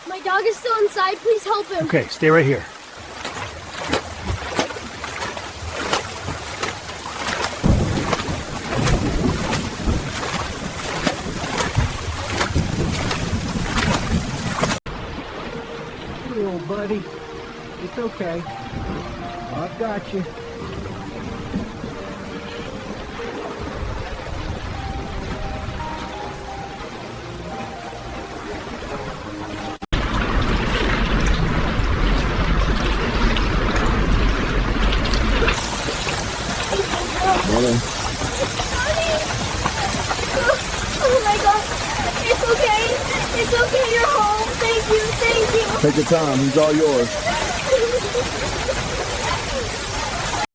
My dog is still inside. Please help him. Okay, stay right here. Hey, old buddy. It's okay. I've got you. Oh my god. It's okay. It's okay. You're home. Thank you. Thank you. Take your time. He's all yours.